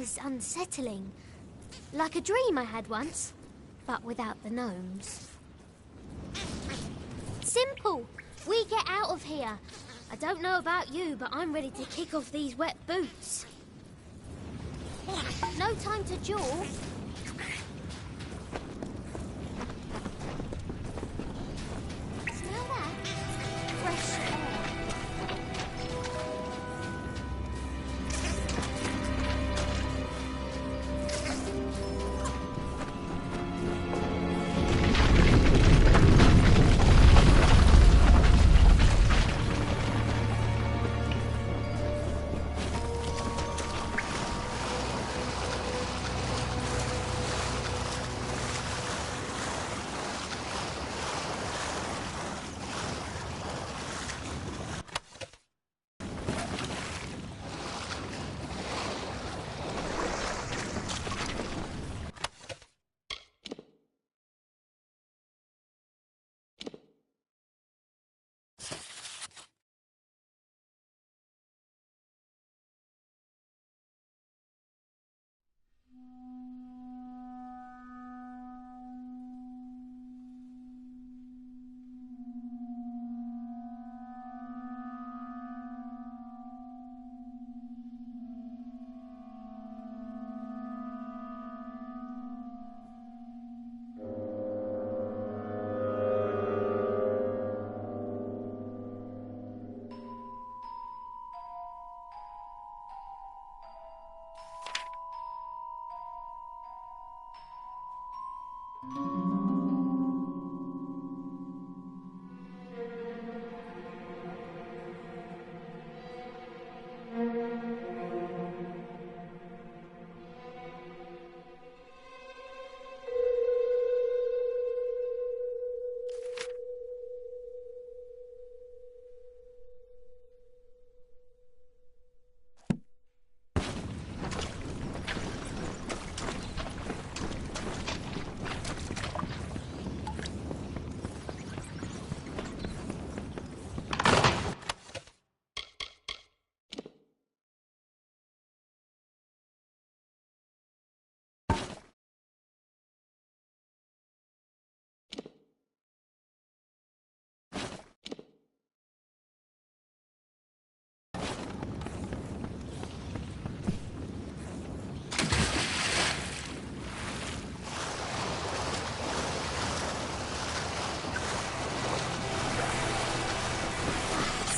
is unsettling. Like a dream I had once, but without the gnomes. Simple! We get out of here. I don't know about you, but I'm ready to kick off these wet boots. No time to jaw. Smell that? Fresh air.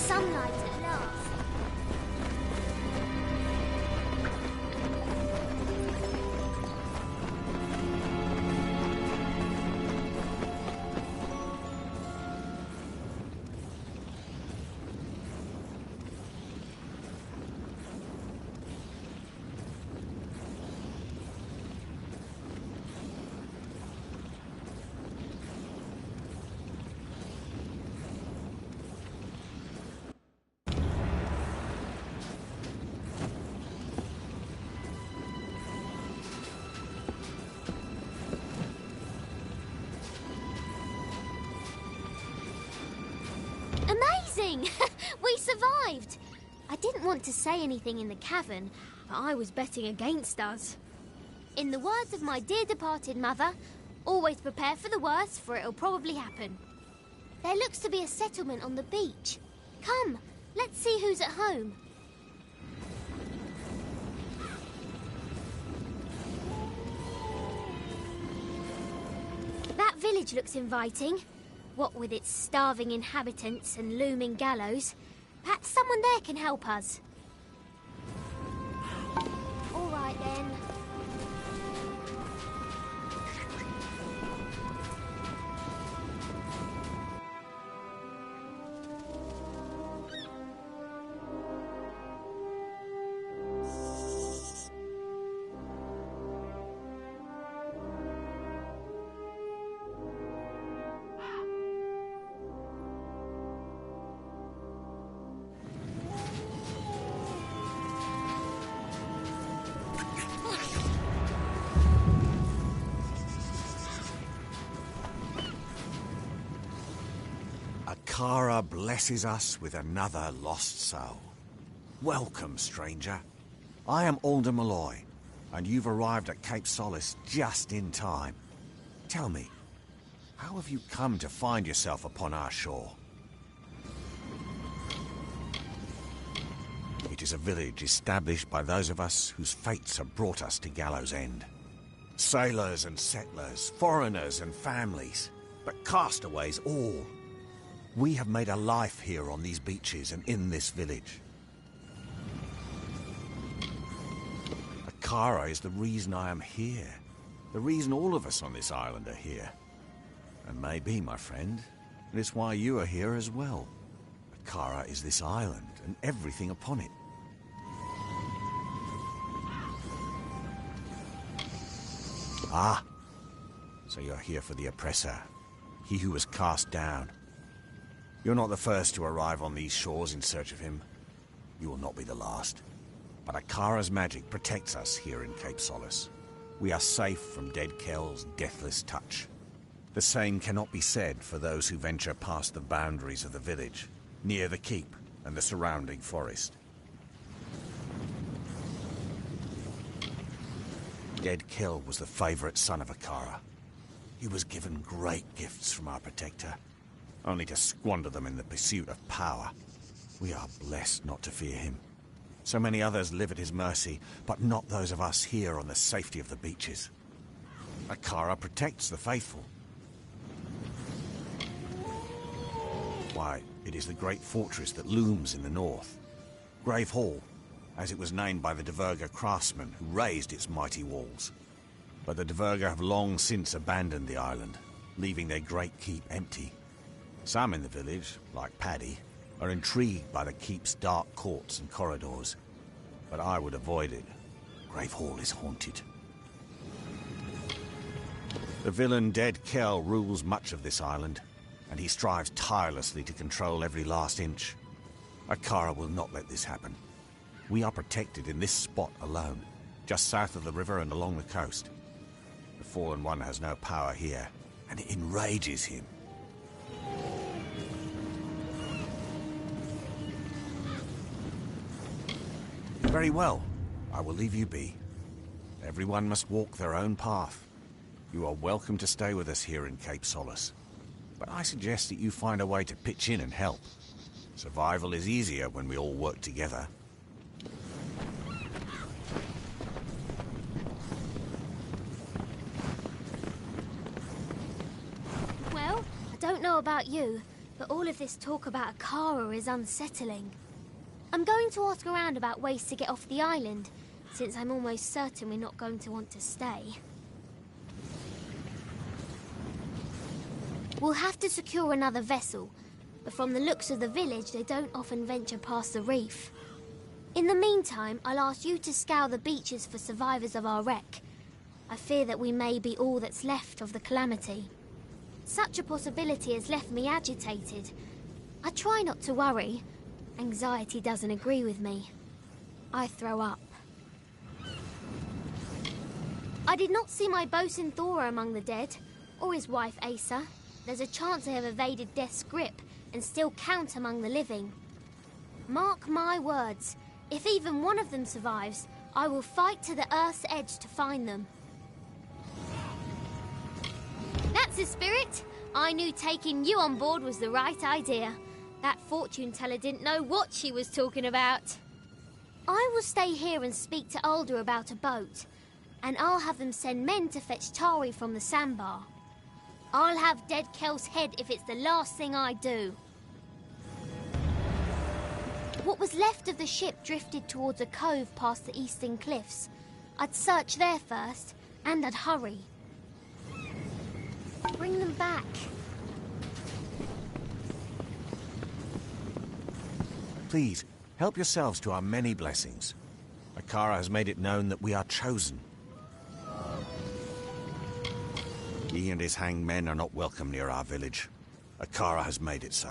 Sunlight at last. Amazing! We survived! I didn't want to say anything in the cavern, but I was betting against us. In the words of my dear departed mother, always prepare for the worst, for it'll probably happen. There looks to be a settlement on the beach. Come, let's see who's at home. That village looks inviting. What with its starving inhabitants and looming gallows, perhaps someone there can help us. All right then. KoA blesses us with another lost soul. Welcome, stranger. I am Alder Malloy, and you've arrived at Cape Solace just in time. Tell me, how have you come to find yourself upon our shore? It is a village established by those of us whose fates have brought us to Gallows End. Sailors and settlers, foreigners and families, but castaways all. We have made a life here on these beaches and in this village. Akara is the reason I am here. The reason all of us on this island are here. And maybe, my friend, it is why you are here as well. Akara is this island and everything upon it. Ah, so you're here for the oppressor, he who was cast down. You're not the first to arrive on these shores in search of him. You will not be the last. But Akara's magic protects us here in Cape Solace. We are safe from Dead Kel's deathless touch. The same cannot be said for those who venture past the boundaries of the village, near the keep and the surrounding forest. Dead Kel was the favorite son of Akara. He was given great gifts from our protector, only to squander them in the pursuit of power. We are blessed not to fear him. So many others live at his mercy, but not those of us here on the safety of the beaches. Akara protects the faithful. Why, it is the great fortress that looms in the north. Grave Hall, as it was named by the Diverga craftsmen who raised its mighty walls. But the Diverga have long since abandoned the island, leaving their great keep empty. Some in the village, like Paddy, are intrigued by the keep's dark courts and corridors. But I would avoid it. Grave Hall is haunted. The villain Dead Kel rules much of this island, and he strives tirelessly to control every last inch. Akara will not let this happen. We are protected in this spot alone, just south of the river and along the coast. The Fallen One has no power here, and it enrages him. Very well. I will leave you be. Everyone must walk their own path. You are welcome to stay with us here in Cape Solace. But I suggest that you find a way to pitch in and help. Survival is easier when we all work together. Well, I don't know about you, but all of this talk about Akara is unsettling. I'm going to ask around about ways to get off the island, since I'm almost certain we're not going to want to stay. We'll have to secure another vessel, but from the looks of the village, they don't often venture past the reef. In the meantime, I'll ask you to scour the beaches for survivors of our wreck. I fear that we may be all that's left of the calamity. Such a possibility has left me agitated. I try not to worry. Anxiety doesn't agree with me. I throw up. I did not see my bosun Thora among the dead, or his wife Asa. There's a chance they have evaded death's grip and still count among the living. Mark my words, if even one of them survives, I will fight to the earth's edge to find them. That's the spirit. I knew taking you on board was the right idea. That fortune teller didn't know what she was talking about. I will stay here and speak to Alder about a boat, and I'll have them send men to fetch Tari from the sandbar. I'll have Dead Kel's head if it's the last thing I do. What was left of the ship drifted towards a cove past the eastern cliffs. I'd search there first, and I'd hurry. Bring them back. Please, help yourselves to our many blessings. Akara has made it known that we are chosen. He and his hanged men are not welcome near our village. Akara has made it so.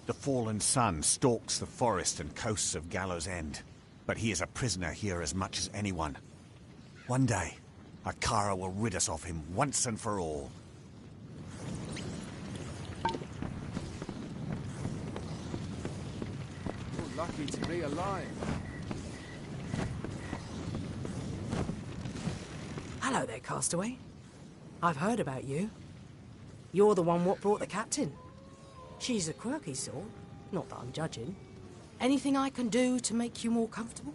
The fallen sun stalks the forest and coasts of Gallows End, but he is a prisoner here as much as anyone. One day, Akara will rid us of him once and for all. Lucky to be alive. Hello there, Castaway. I've heard about you. You're the one what brought the captain. She's a quirky sort, not that I'm judging. Anything I can do to make you more comfortable?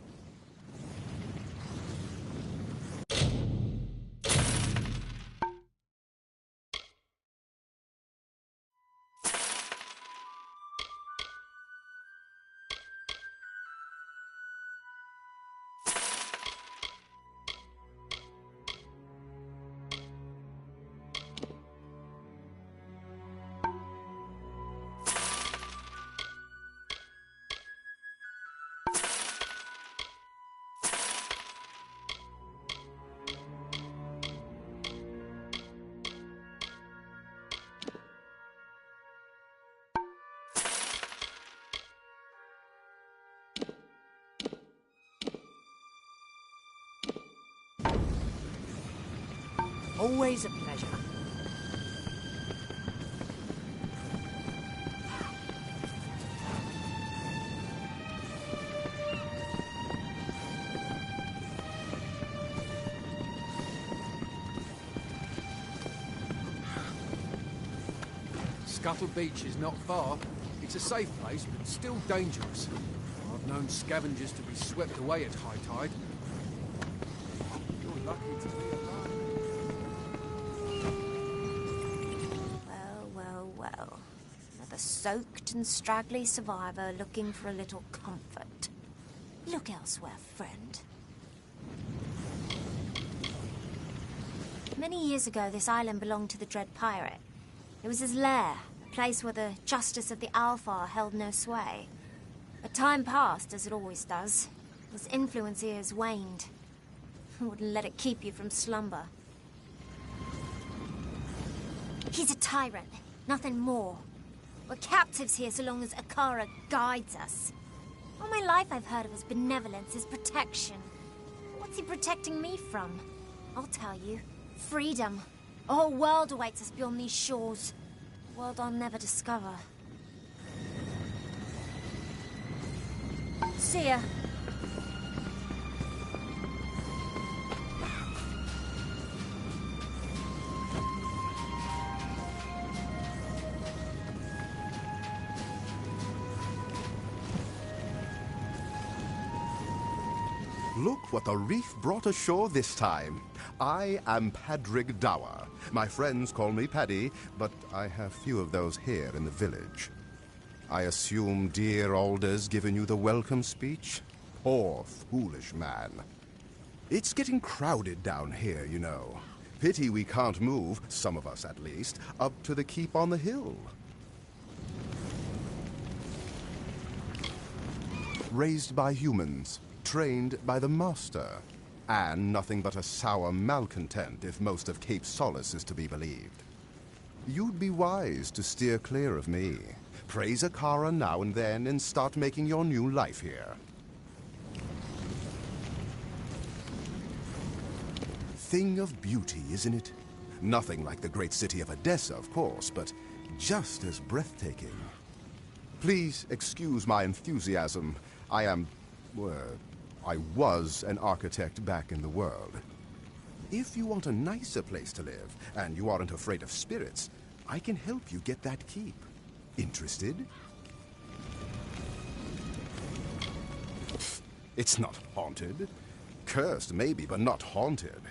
Always a pleasure. Scuttle Beach is not far. It's a safe place, but still dangerous. I've known scavengers to be swept away at high tide. You're lucky to be alive. Well. Another soaked and straggly survivor looking for a little comfort. Look elsewhere, friend. Many years ago, this island belonged to the Dread Pirate. It was his lair, a place where the justice of the Alpha held no sway. But time passed, as it always does. His influence here has waned. I wouldn't let it keep you from slumber. He's a tyrant, nothing more. We're captives here so long as Akara guides us. All my life I've heard of his benevolence, his protection. What's he protecting me from? I'll tell you. Freedom. A whole world awaits us beyond these shores. A world I'll never discover. See ya. Look what the reef brought ashore this time. I am Padrig Dower. My friends call me Paddy, but I have few of those here in the village. I assume dear Alder's given you the welcome speech? Poor, foolish man. It's getting crowded down here, you know. Pity we can't move, some of us at least, up to the keep on the hill. Raised by humans. Trained by the Master, and nothing but a sour malcontent if most of Cape Solace is to be believed. You'd be wise to steer clear of me. Praise Akara now and then and start making your new life here. Thing of beauty, isn't it? Nothing like the great city of Odessa, of course, but just as breathtaking. Please excuse my enthusiasm. I was an architect back in the world. If you want a nicer place to live, and you aren't afraid of spirits, I can help you get that keep. Interested? It's not haunted. Cursed, maybe, but not haunted.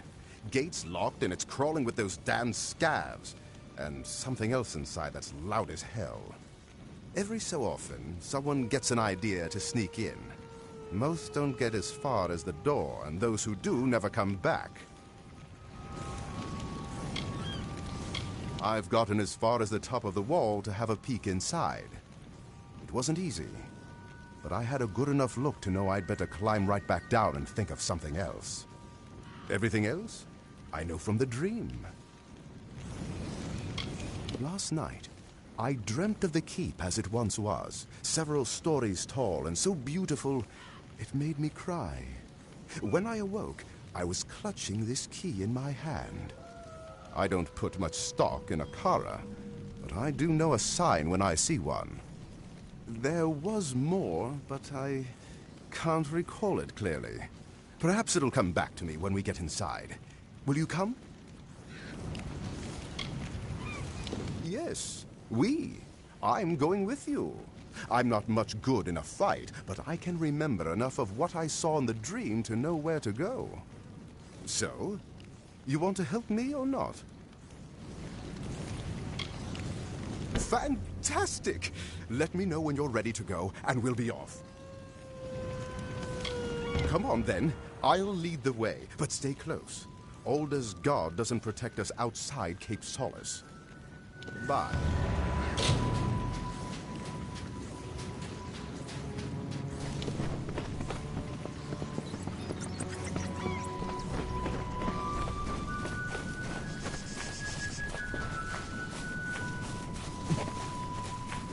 Gates locked, and it's crawling with those damn scavs. And something else inside that's loud as hell. Every so often, someone gets an idea to sneak in. Most don't get as far as the door, and those who do never come back. I've gotten as far as the top of the wall to have a peek inside. It wasn't easy, but I had a good enough look to know I'd better climb right back down and think of something else. Everything else, I know from the dream. Last night, I dreamt of the keep as it once was, several stories tall and so beautiful, it made me cry. When I awoke, I was clutching this key in my hand. I don't put much stock in Akara, but I do know a sign when I see one. There was more, but I can't recall it clearly. Perhaps it'll come back to me when we get inside. Will you come? Yes, we. I'm going with you. I'm not much good in a fight, but I can remember enough of what I saw in the dream to know where to go. So, you want to help me or not? Fantastic! Let me know when you're ready to go, and we'll be off. Come on, then. I'll lead the way, but stay close. Alder's guard doesn't protect us outside Cape Solace. Bye.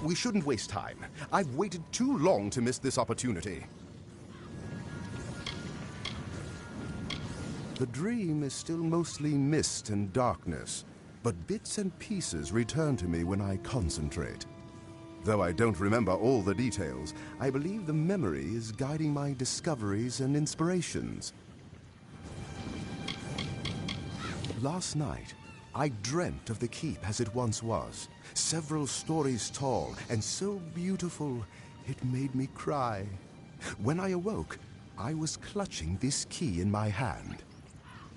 We shouldn't waste time. I've waited too long to miss this opportunity. The dream is still mostly mist and darkness, but bits and pieces return to me when I concentrate. Though I don't remember all the details, I believe the memory is guiding my discoveries and inspirations. Last night, I dreamt of the keep as it once was, several stories tall and so beautiful it made me cry. When I awoke, I was clutching this key in my hand.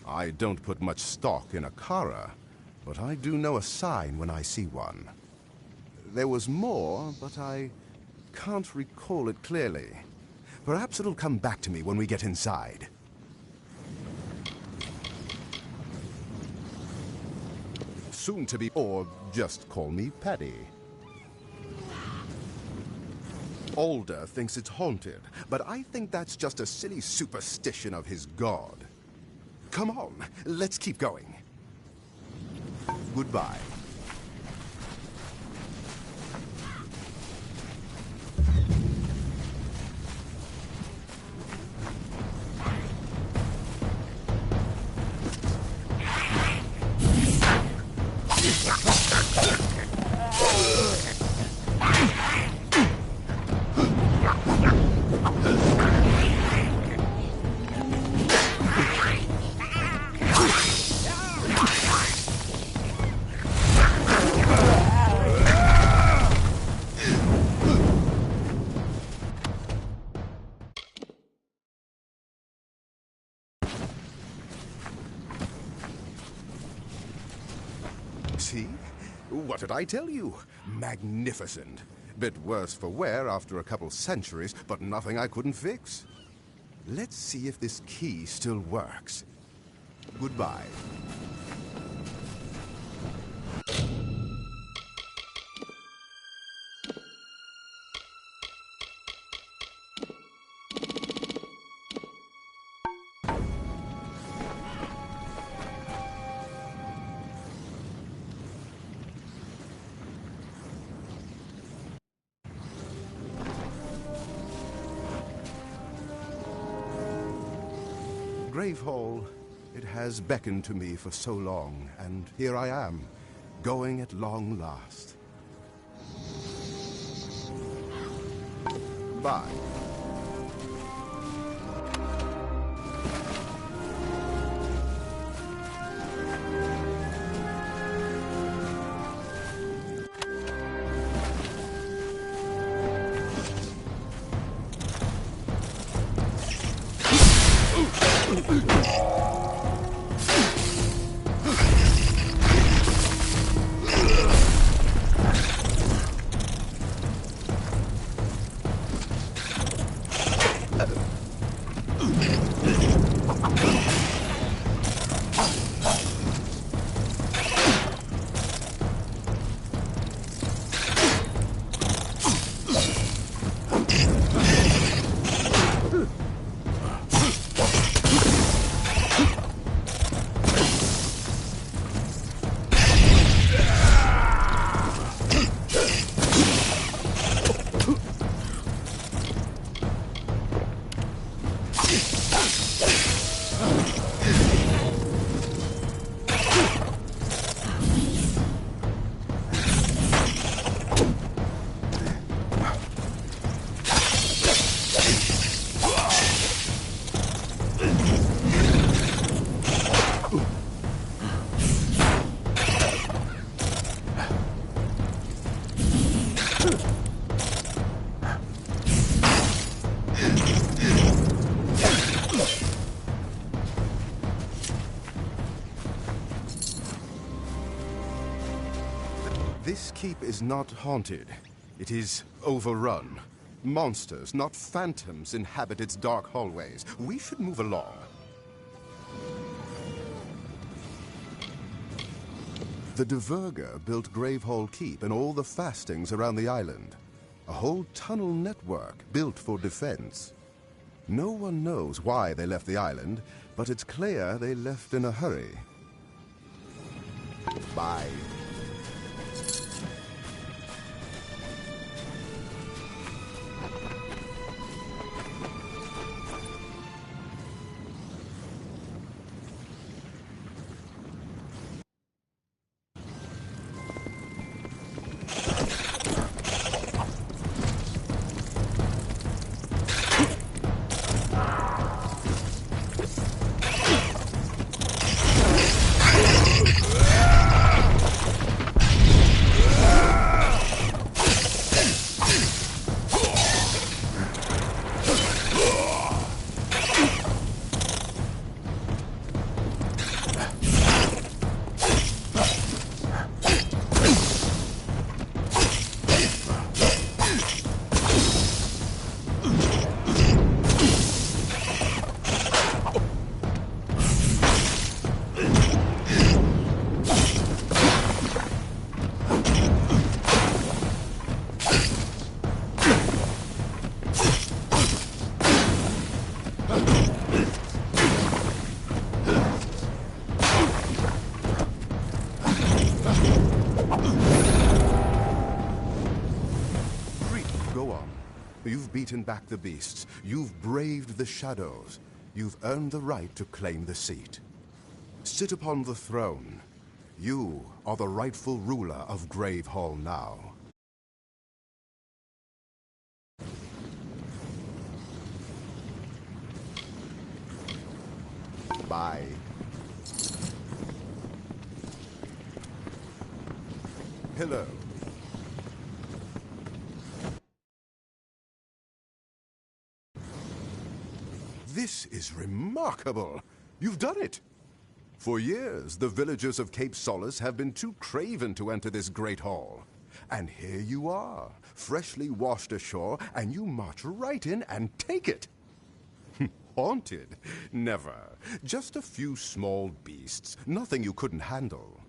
I don't put much stock in a KoA, but I do know a sign when I see one. There was more, but I can't recall it clearly. Perhaps it'll come back to me when we get inside. Soon to be, or just call me Paddy. Alder thinks it's haunted, but I think that's just a silly superstition of his god. Come on, let's keep going. Goodbye. See? What did I tell you? Magnificent. Bit worse for wear after a couple centuries, but nothing I couldn't fix. Let's see if this key still works. Goodbye. Gravehall, it has beckoned to me for so long, and here I am, going at long last. Bye. This keep is not haunted. It is overrun. Monsters, not phantoms, inhabit its dark hallways. We should move along. The Diverger built Gravehall Keep and all the fastings around the island. A whole tunnel network built for defense. No one knows why they left the island, but it's clear they left in a hurry. Bye. You've beaten back the beasts. You've braved the shadows. You've earned the right to claim the seat. Sit upon the throne. You are the rightful ruler of Gravehall now. Bye. Hello. This is remarkable. You've done it. For years, the villagers of Cape Solace have been too craven to enter this great hall. And here you are, freshly washed ashore, and you march right in and take it. Haunted? Never. Just a few small beasts. Nothing you couldn't handle.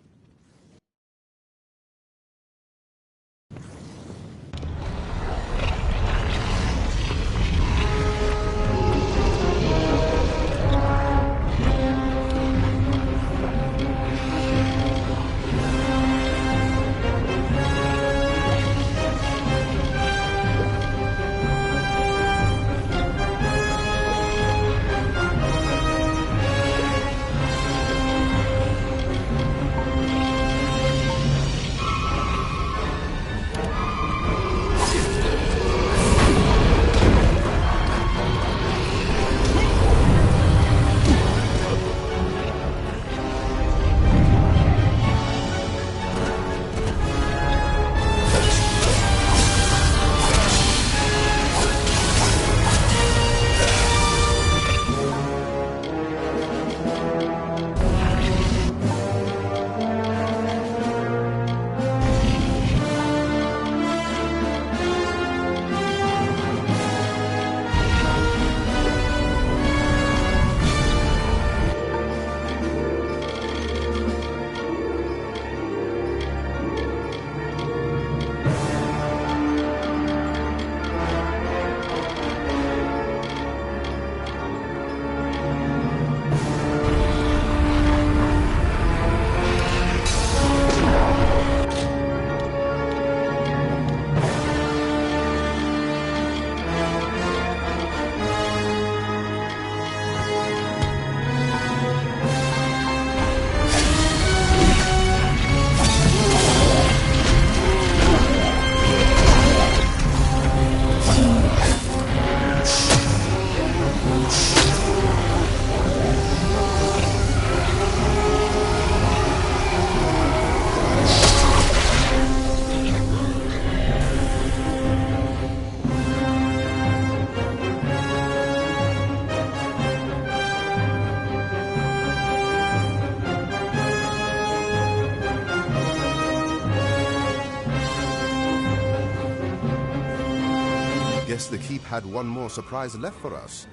guess the keep had one more surprise left for us.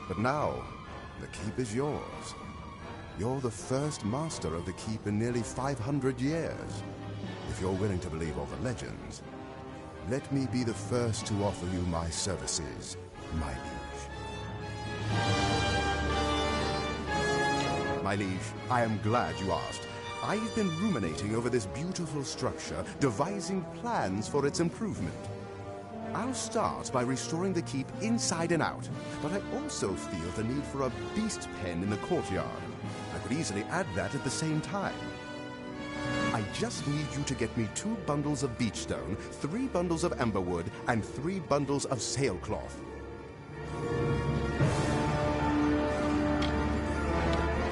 But now, the keep is yours. You're the first master of the keep in nearly 500 years. If you're willing to believe all the legends, let me be the first to offer you my services, my liege. My liege, I am glad you asked. I've been ruminating over this beautiful structure, devising plans for its improvement. I'll start by restoring the keep inside and out, but I also feel the need for a beast pen in the courtyard. I could easily add that at the same time. I just need you to get me 2 bundles of beech stone, 3 bundles of emberwood, and 3 bundles of sailcloth.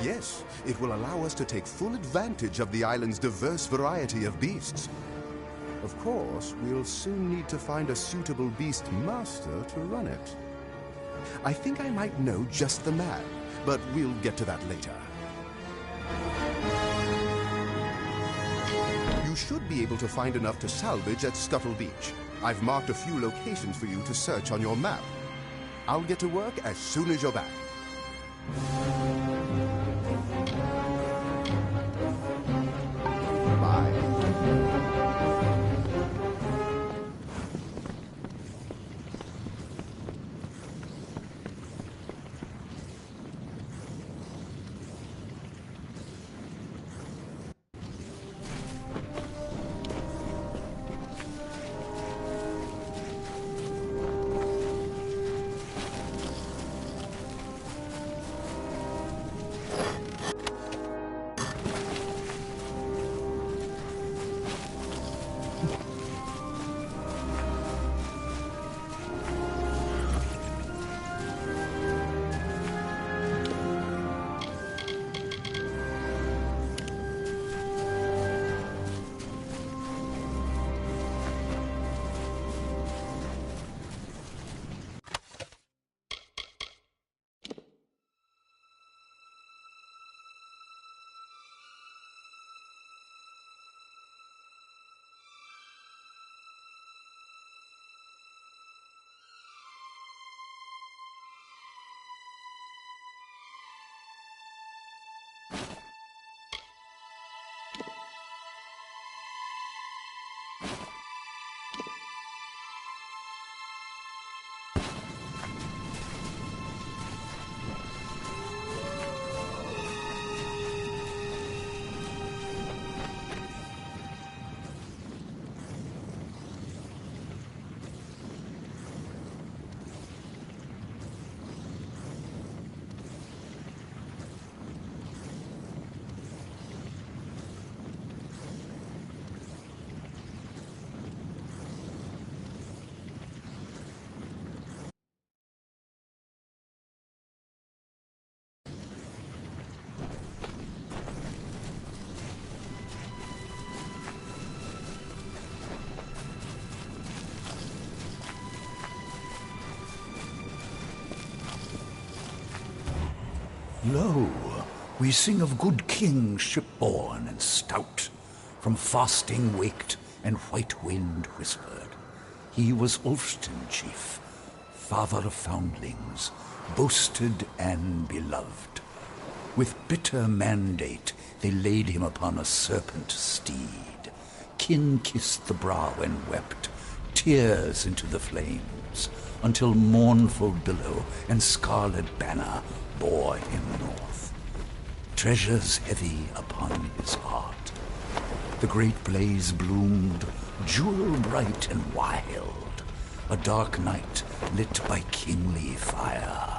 Yes, it will allow us to take full advantage of the island's diverse variety of beasts. Of course, we'll soon need to find a suitable beast master to run it. I think I might know just the man, but we'll get to that later. You should be able to find enough to salvage at Scuttle Beach. I've marked a few locations for you to search on your map. I'll get to work as soon as you're back. Bye. Lo, we sing of good kings shipborne and stout, from fasting waked and white wind whispered. He was Ulfston chief, father of foundlings, boasted and beloved. With bitter mandate they laid him upon a serpent steed. Kin kissed the brow and wept, tears into the flames, until mournful billow and scarlet banner bore him north. Treasures heavy upon his heart. The great blaze bloomed, jewel bright and wild, a dark night lit by kingly fire.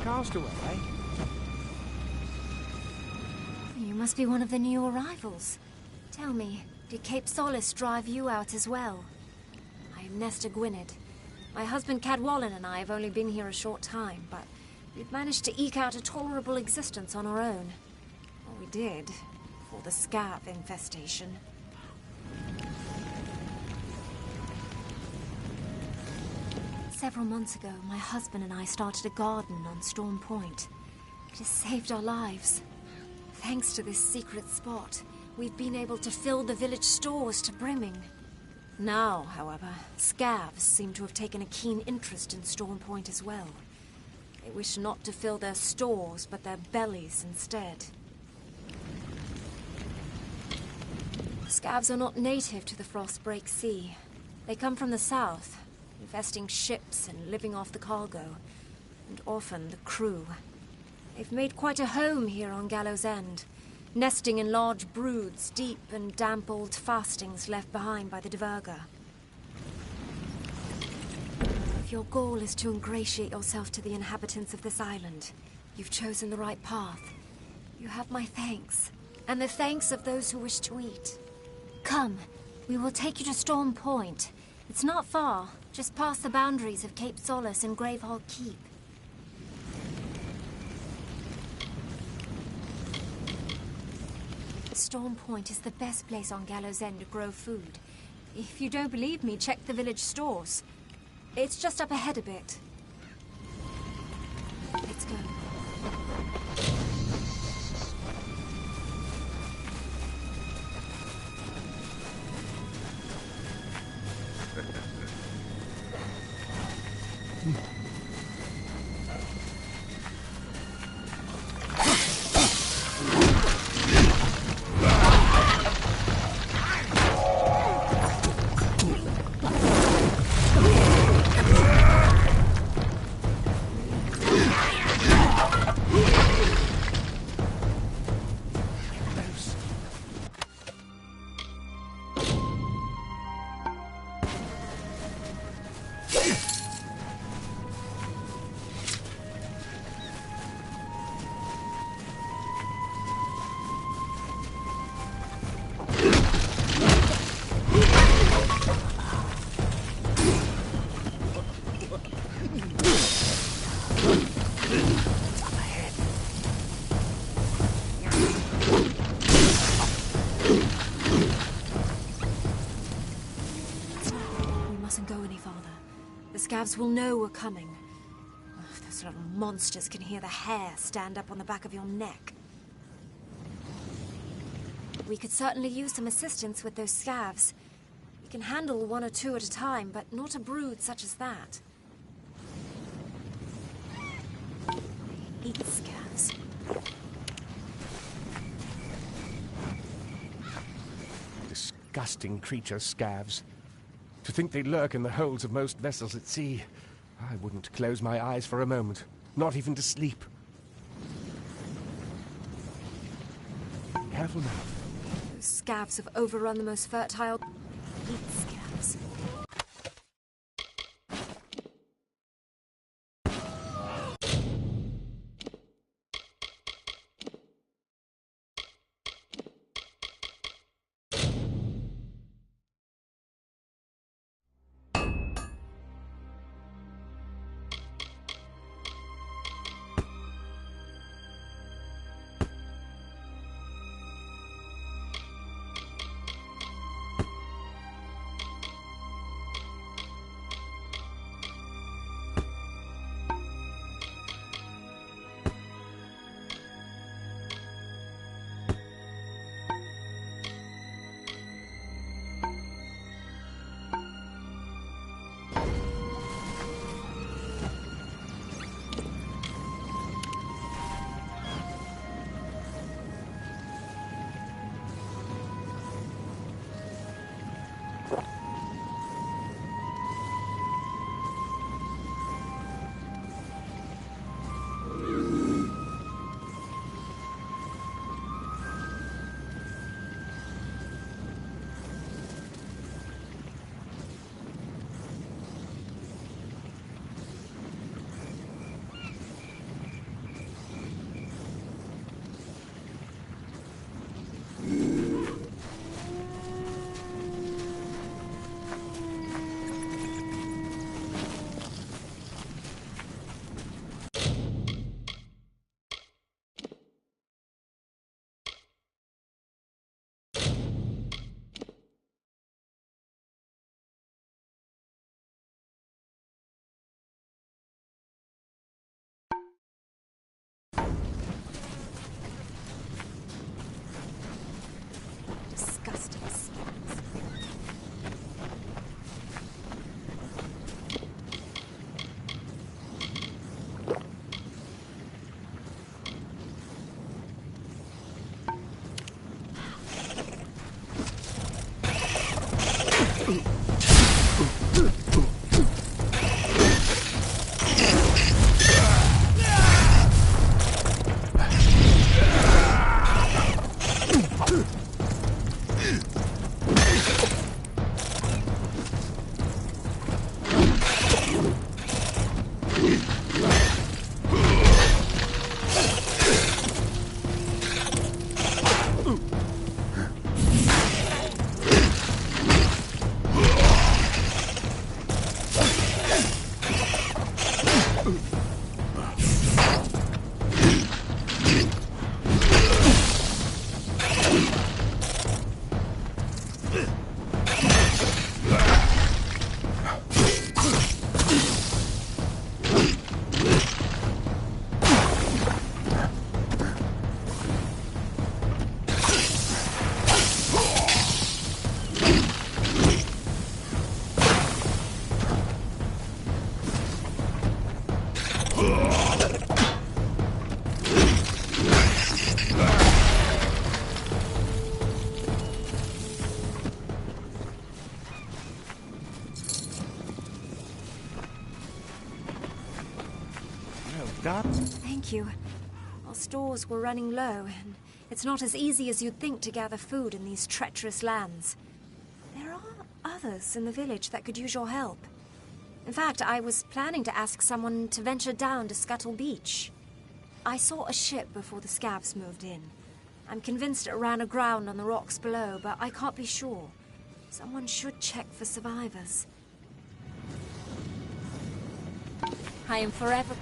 Castaway, eh? You must be one of the new arrivals. Tell me, did Cape Solace drive you out as well? I Nesta Gwynedd. My husband Cadwallon and I have only been here a short time, but we've managed to eke out a tolerable existence on our own. Or we did, before the scav infestation. Several months ago, my husband and I started a garden on Storm Point. It has saved our lives. Thanks to this secret spot, we've been able to fill the village stores to brimming. Now, however, scavs seem to have taken a keen interest in Storm Point as well. They wish not to fill their stores, but their bellies instead. Scavs are not native to the Frostbreak Sea. They come from the south, infesting ships and living off the cargo, and often the crew. They've made quite a home here on Gallows End, nesting in large broods, deep and damp old fastings left behind by the Dverga. If your goal is to ingratiate yourself to the inhabitants of this island, you've chosen the right path. You have my thanks, and the thanks of those who wish to eat. Come, we will take you to Storm Point. It's not far, just past the boundaries of Cape Solace and Gravehall Keep. Storm Point is the best place on Gallows End to grow food. If you don't believe me, check the village stores. It's just up ahead a bit. Let's go. Scavs will know we're coming. Oh, those little monsters can hear the hair stand up on the back of your neck. We could certainly use some assistance with those scavs. We can handle one or two at a time, but not a brood such as that. I hate scavs. Disgusting creatures, scavs. To think they lurk in the holds of most vessels at sea. I wouldn't close my eyes for a moment, not even to sleep. Careful now. Those scavs have overrun the most fertile... Eat scavs. Scab? Thank you. Our stores were running low, and it's not as easy as you'd think to gather food in these treacherous lands. There are others in the village that could use your help. In fact, I was planning to ask someone to venture down to Scuttle Beach. I saw a ship before the scabs moved in. I'm convinced it ran aground on the rocks below, but I can't be sure. Someone should check for survivors. I am forever...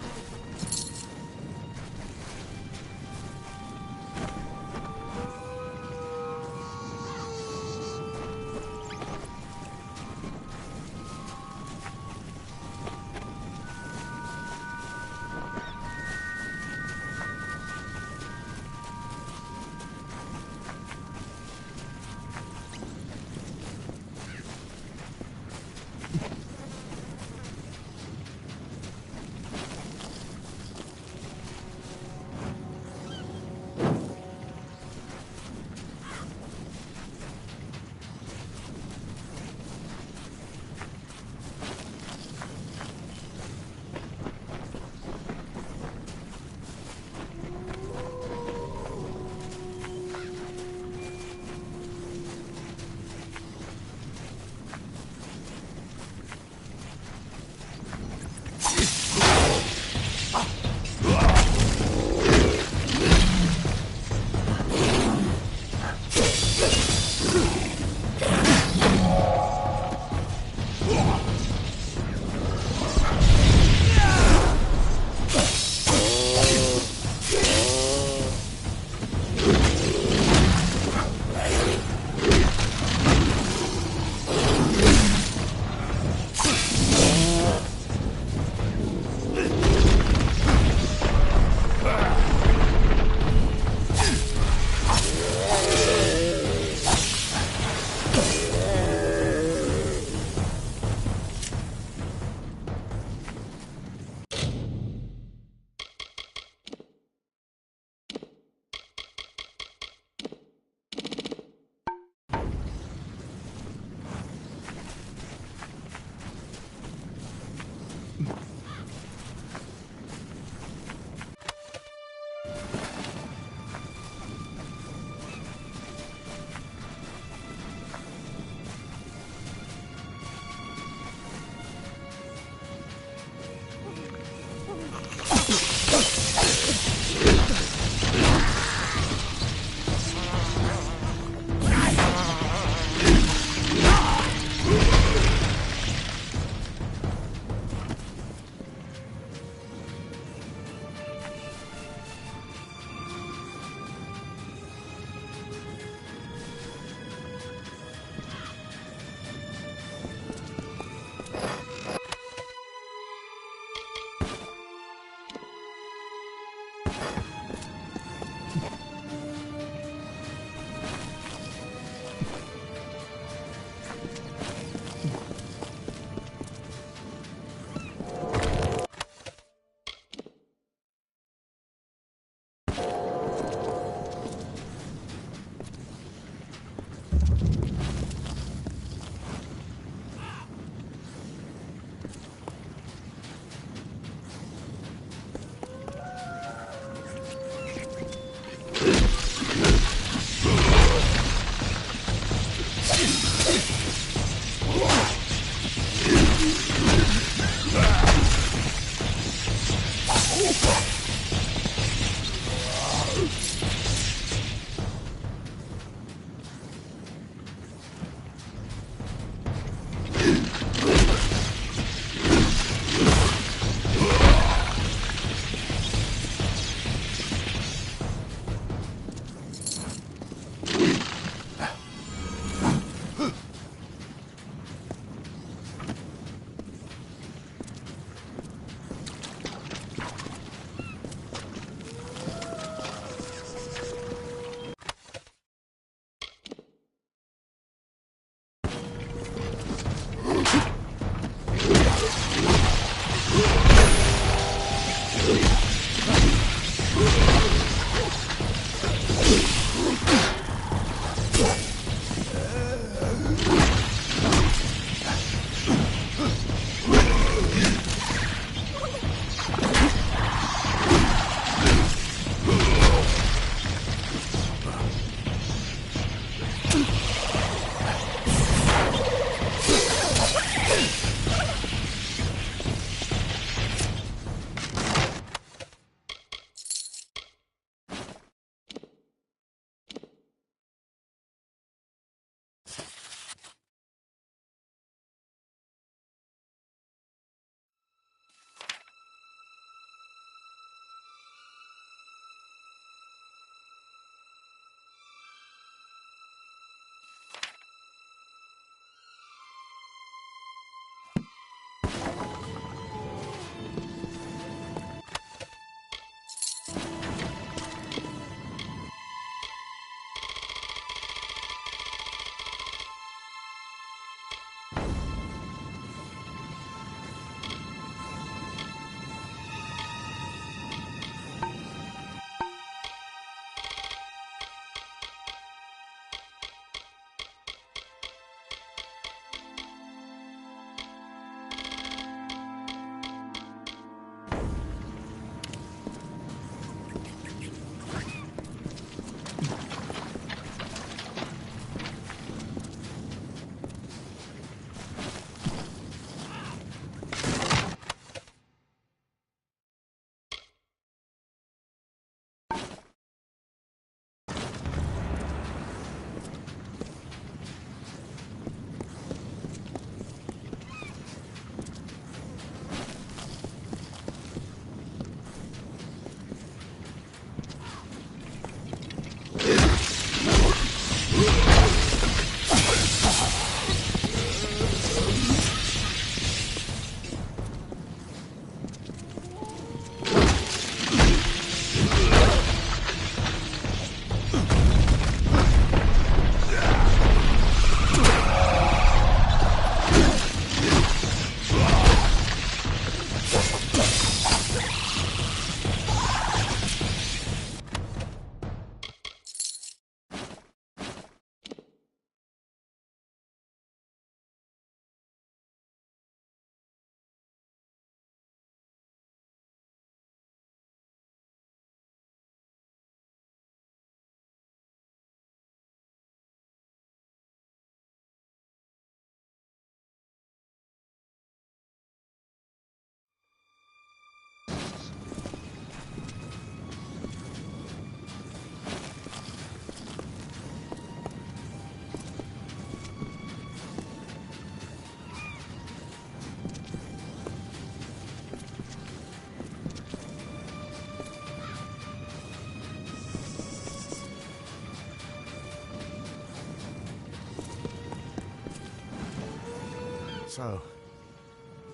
So,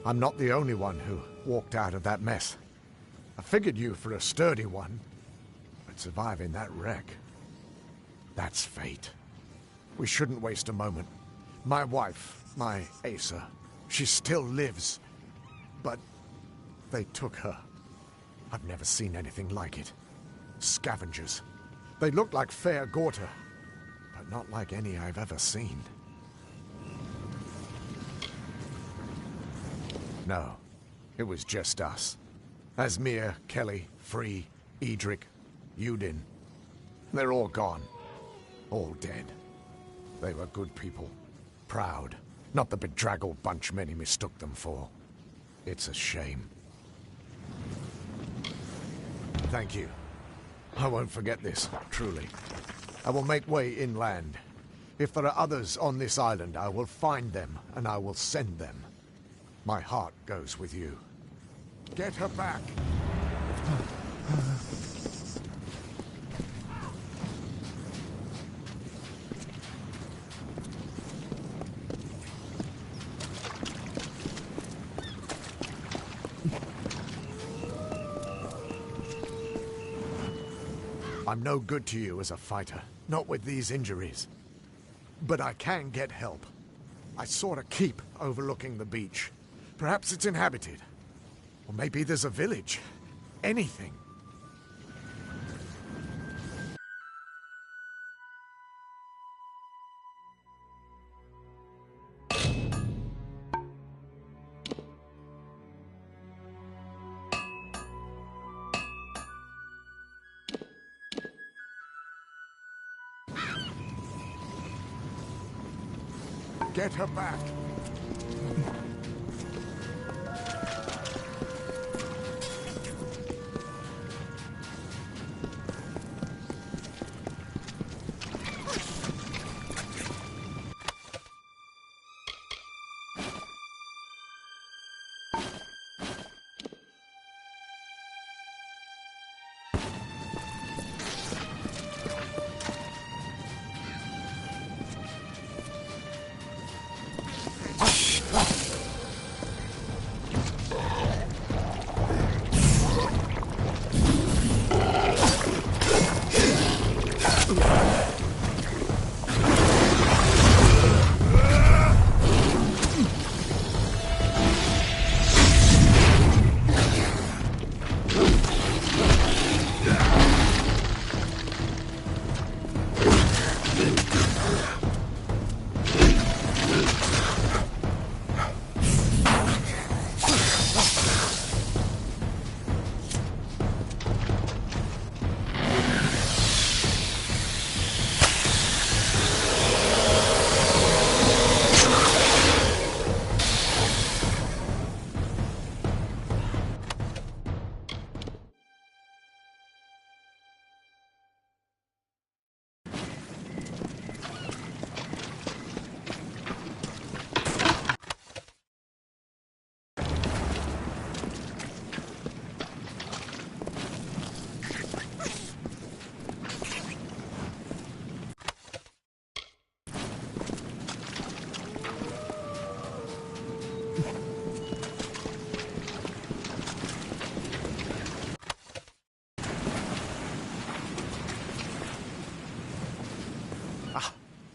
I'm not the only one who walked out of that mess. I figured you for a sturdy one, but surviving that wreck, that's fate. We shouldn't waste a moment. My wife, my Asa, she still lives, but they took her. I've never seen anything like it. Scavengers. They look like fair Gorta, but not like any I've ever seen. No, it was just us. Asmir, Kelly, Free, Edric, Udin. They're all gone. All dead. They were good people. Proud. Not the bedraggled bunch many mistook them for. It's a shame. Thank you. I won't forget this, truly. I will make way inland. If there are others on this island, I will find them, and I will send them. My heart goes with you. Get her back! I'm no good to you as a fighter, not with these injuries. But I can get help. I saw a keep overlooking the beach. Perhaps it's inhabited. Or maybe there's a village. Anything. Get her back.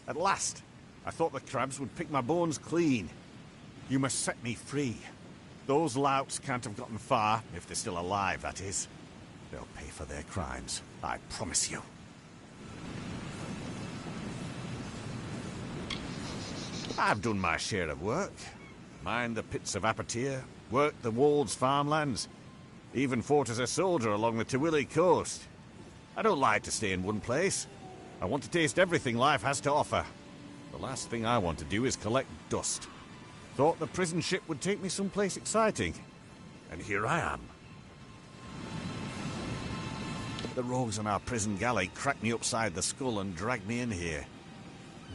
At last! I thought the crabs would pick my bones clean. You must set me free. Those louts can't have gotten far, if they're still alive, that is. They'll pay for their crimes, I promise you. I've done my share of work. Mined the pits of Apatir, worked the Wolds farmlands, even fought as a soldier along the Tawili coast. I don't like to stay in one place. I want to taste everything life has to offer. The last thing I want to do is collect dust. Thought the prison ship would take me someplace exciting. And here I am. The rogues on our prison galley cracked me upside the skull and dragged me in here.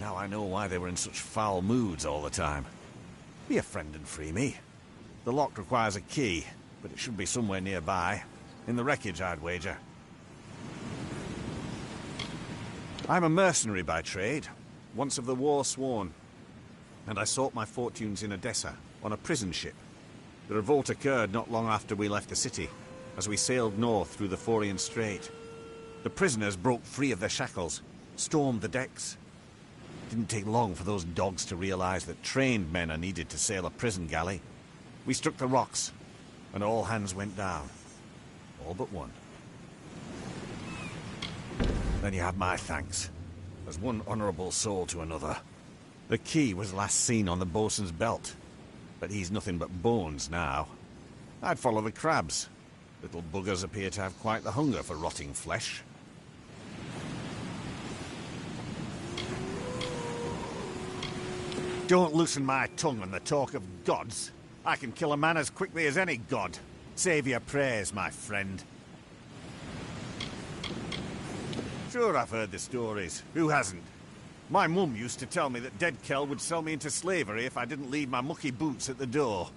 Now I know why they were in such foul moods all the time. Be a friend and free me. The lock requires a key, but it should be somewhere nearby. In the wreckage, I'd wager. I'm a mercenary by trade, once of the war sworn. and I sought my fortunes in Odessa, on a prison ship. The revolt occurred not long after we left the city, as we sailed north through the Phorian Strait. The prisoners broke free of their shackles, stormed the decks. It didn't take long for those dogs to realize that trained men are needed to sail a prison galley. We struck the rocks, and all hands went down. All but one. Then you have my thanks. As one honourable soul to another. The key was last seen on the bosun's belt, but he's nothing but bones now. I'd follow the crabs. Little buggers appear to have quite the hunger for rotting flesh. Don't loosen my tongue on the talk of gods. I can kill a man as quickly as any god. Save your prayers, my friend. Sure, I've heard the stories. Who hasn't? My mum used to tell me that Dead Kell would sell me into slavery if I didn't leave my mucky boots at the door.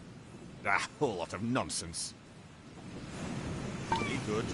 A whole lot of nonsense. Be good.